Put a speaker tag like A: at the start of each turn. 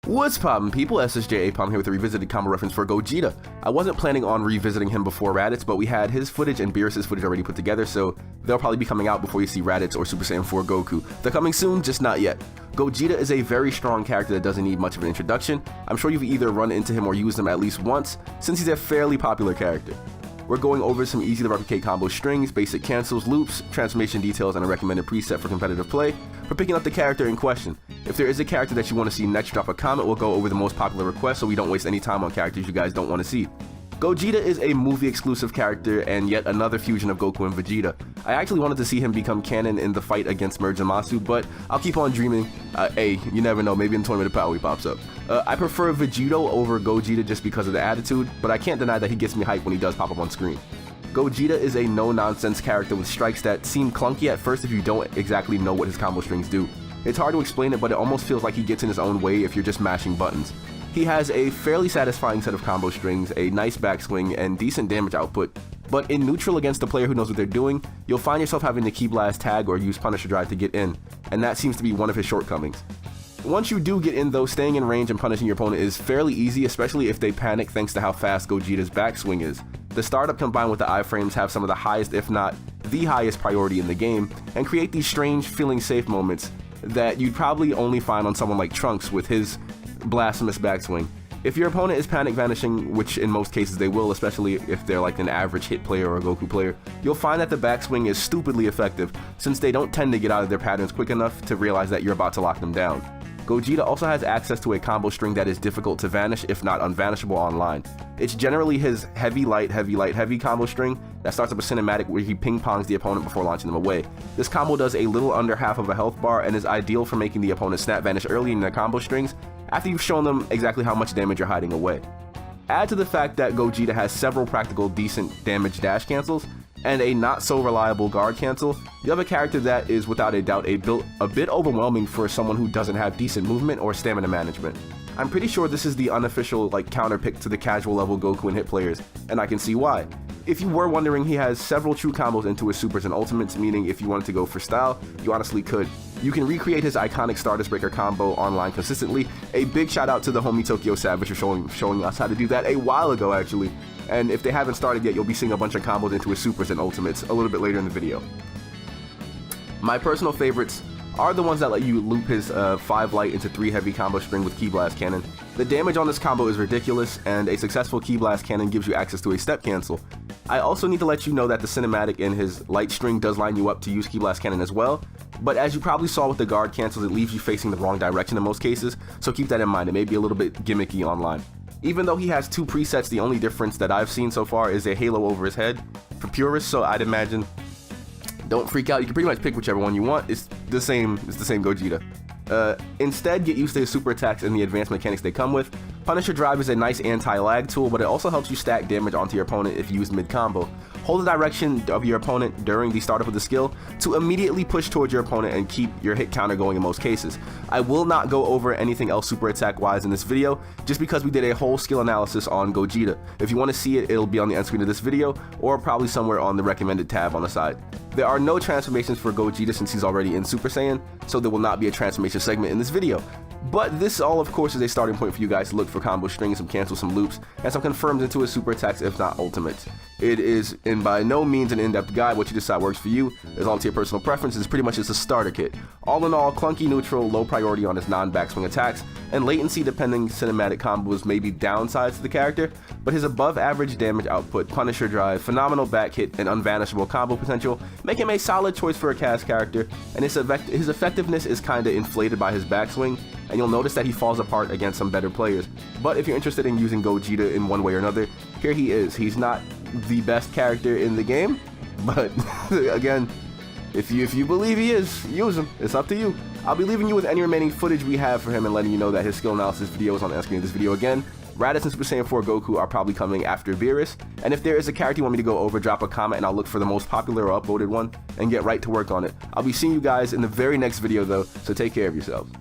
A: What's poppin' people, SSJAipom here with a revisited combo reference for Gogeta. I wasn't planning on revisiting him before Raditz, but we had his footage and Beerus' footage already put together, so they'll probably be coming out before you see Raditz or Super Saiyan 4 Goku. They're coming soon, just not yet. Gogeta is a very strong character that doesn't need much of an introduction. I'm sure you've either run into him or used him at least once, since he's a fairly popular character. We're going over some easy to replicate combo strings, basic cancels, loops, transformation details, and a recommended preset for competitive play for picking up the character in question. If there is a character that you want to see next, drop a comment. We'll go over the most popular requests so we don't waste any time on characters you guys don't want to see. Gogeta is a movie exclusive character and yet another fusion of Goku and Vegeta. I actually wanted to see him become canon in the fight against Merge Zamasu, but I'll keep on dreaming. Hey, you never know, maybe in the Tournament of Power he pops up. I prefer Vegito over Gogeta just because of the attitude, but I can't deny that he gets me hyped when he does pop up on screen. Gogeta is a no-nonsense character with strikes that seem clunky at first if you don't exactly know what his combo strings do. It's hard to explain it, but it almost feels like he gets in his own way if you're just mashing buttons. He has a fairly satisfying set of combo strings, a nice backswing, and decent damage output, but in neutral against a player who knows what they're doing, you'll find yourself having to key blast tag or use Punisher Drive to get in, and that seems to be one of his shortcomings. Once you do get in though, staying in range and punishing your opponent is fairly easy, especially if they panic thanks to how fast Gogeta's backswing is. The startup combined with the iframes have some of the highest, if not the highest priority in the game, and create these strange feeling safe moments that you'd probably only find on someone like Trunks with his blasphemous backswing. If your opponent is panic vanishing, which in most cases they will, especially if they're like an average hit player or a Goku player, you'll find that the backswing is stupidly effective since they don't tend to get out of their patterns quick enough to realize that you're about to lock them down. Gogeta also has access to a combo string that is difficult to vanish, if not unvanishable online. It's generally his heavy light heavy combo string that starts up a cinematic where he ping-pongs the opponent before launching them away. This combo does a little under half of a health bar and is ideal for making the opponent snap vanish early in their combo strings after you've shown them exactly how much damage you're hiding away. Add to the fact that Gogeta has several practical decent damage dash cancels and a not so reliable guard cancel, you have a character that is without a doubt a bit overwhelming for someone who doesn't have decent movement or stamina management. I'm pretty sure this is the unofficial counter pick to the casual level Goku and hit players, and I can see why. If you were wondering, he has several true combos into his supers and ultimates, meaning if you wanted to go for style, you honestly could. You can recreate his iconic Stardust Breaker combo online consistently. A big shout out to the homie Tokyo Savage for showing us how to do that a while ago actually. And if they haven't started yet, you'll be seeing a bunch of combos into his supers and ultimates a little bit later in the video. My personal favorites are the ones that let you loop his 5 light into 3 heavy combo string with Key Blast Cannon. The damage on this combo is ridiculous, and a successful Key Blast Cannon gives you access to a step cancel. I also need to let you know that the cinematic in his light string does line you up to use Key Blast Cannon as well, but as you probably saw with the guard cancels, it leaves you facing the wrong direction in most cases, so keep that in mind. It may be a little bit gimmicky online. Even though he has 2 presets, the only difference that I've seen so far is a halo over his head for purists, so I'd imagine don't freak out. You can pretty much pick whichever one you want. It's the same Gogeta. Instead, get used to his super attacks and the advanced mechanics they come with. Punisher Drive is a nice anti-lag tool, but it also helps you stack damage onto your opponent if used mid-combo. Hold the direction of your opponent during the startup of the skill to immediately push towards your opponent and keep your hit counter going in most cases. I will not go over anything else super attack wise in this video, just because we did a whole skill analysis on Gogeta. If you want to see it, it'll be on the end screen of this video, or probably somewhere on the recommended tab on the side. There are no transformations for Gogeta since he's already in Super Saiyan, so there will not be a transformation segment in this video. But this all of course is a starting point for you guys to look for combo strings, some cancels, some loops, and some confirms into his super attacks if not ultimates. It is by no means an in-depth guide. What you decide works for you is on to your personal preference. It's pretty much just a starter kit. All in all, clunky neutral, low priority on his non-backswing attacks, and latency depending cinematic combos may be downsides to the character, but his above average damage output, Punisher Drive, phenomenal back hit, and unvanishable combo potential make him a solid choice for a cast character, and his effectiveness is kinda inflated by his backswing, and you'll notice that he falls apart against some better players. But if you're interested in using Gogeta in one way or another, here he is. He's not the best character in the game, but again, if you believe he is, use him. It's up to you. I'll be leaving you with any remaining footage we have for him and letting you know that his skill analysis video is on the end screen of this video again. Raditz and Super Saiyan 4 Goku are probably coming after Beerus, and if there is a character you want me to go over, drop a comment and I'll look for the most popular or upvoted one and get right to work on it. I'll be seeing you guys in the very next video though, so take care of yourselves.